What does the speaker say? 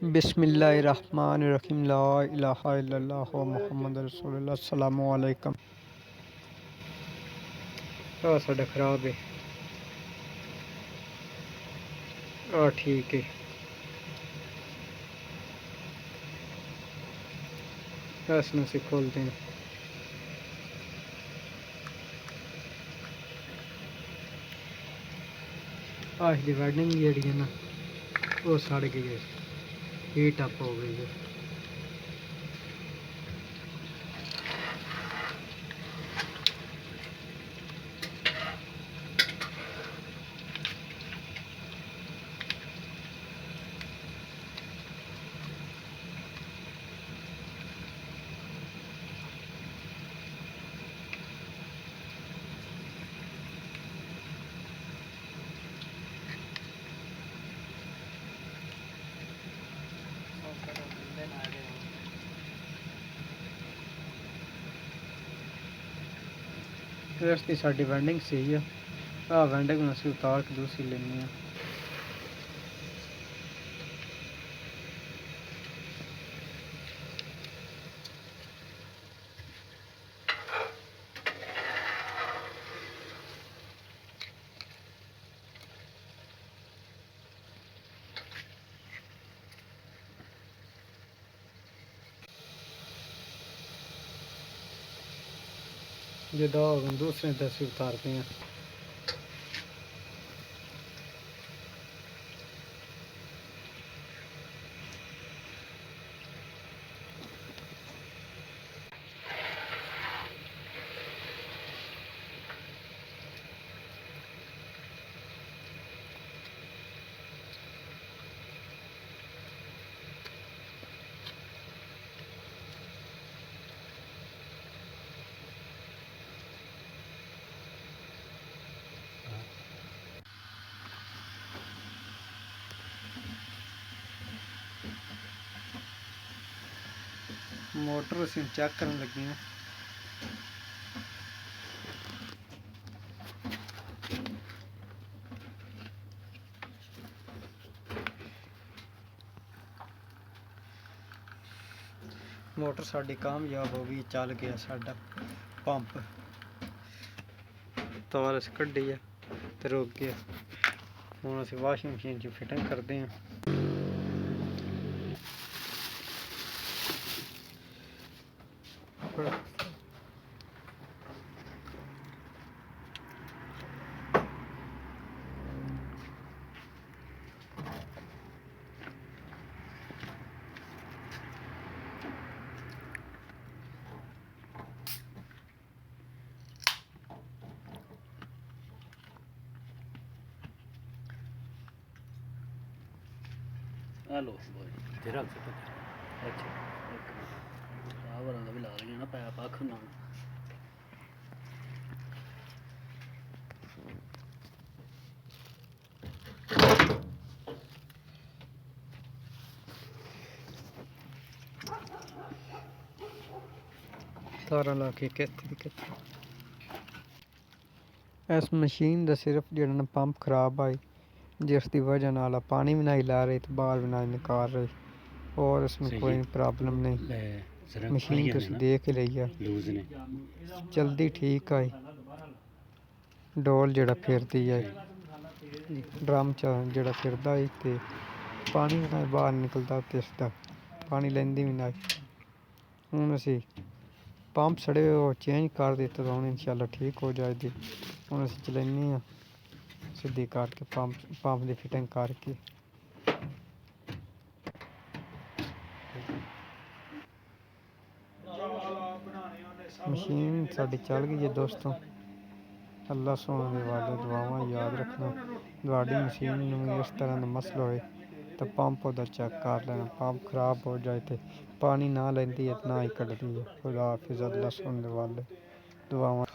बिस्मिल्लाहिर्रहमानिर्रहीम ला इलाहा इल्लल्लाह मुहम्मद रसूलुल्लाह अस्सलामु अलैकुम। साडा खराब है। ठीक है। इसमें से खोलते हैं। आज की वेडिंग जी है ना, वो सड़ गई है, हीट अप हो गई है। रस्ती साड़ी वेंडिंग सही है। वेंडिंग में असं उतार के दूसरी लेनी है। ये दूसरे दस उतारते हैं। मोटर असीं चेक करन लगे हैं। मोटर साडी कामयाब हो गई, चल गया साडा पंप। तार अस कड्ढी है तो रुक गया। हुण असीं वाशिंग मशीन च फिटिंग करते हैं। हेलो तेरा अच्छा आवर भी ला लेंगे ना पैप आख ना तारा ला के इस मशीन का सिर्फ जो पंप खराब आई, जिसकी वजह नाल पानी भी नहीं ला रही तो बाहर भी नहीं निकाल रही, और इसमें कोई प्रॉब्लम नहीं। मशीन तुम देख ही ली है, चलती ठीक आई। डोल जड़ा फिरती है, ड्रम जड़ा फिरदा है तो पानी भी नहीं बाहर निकलता, तिसदा पानी लेंदी भी नहीं। हुण असीं पंप सड़े हुए चेंज कर दिता, तो हुण इंशाल्लाह ठीक हो जाएगी। हुण असीं चलाने हैं सीधी करके पंप की फिटिंग करके। मशीन साडी चल गई है दोस्तों। अल्लाह सोने दे वाले दुआवां याद रखना। तुहाडी मशीन में इस तरह का मसला होए तो पंप उहदा चेक कर लेना। पंप खराब हो जाए तो पानी ना लेंदी है, ना ही कढ़दी है। खुदा हाफिज़। अल्लाह सुनने वाले दुआवां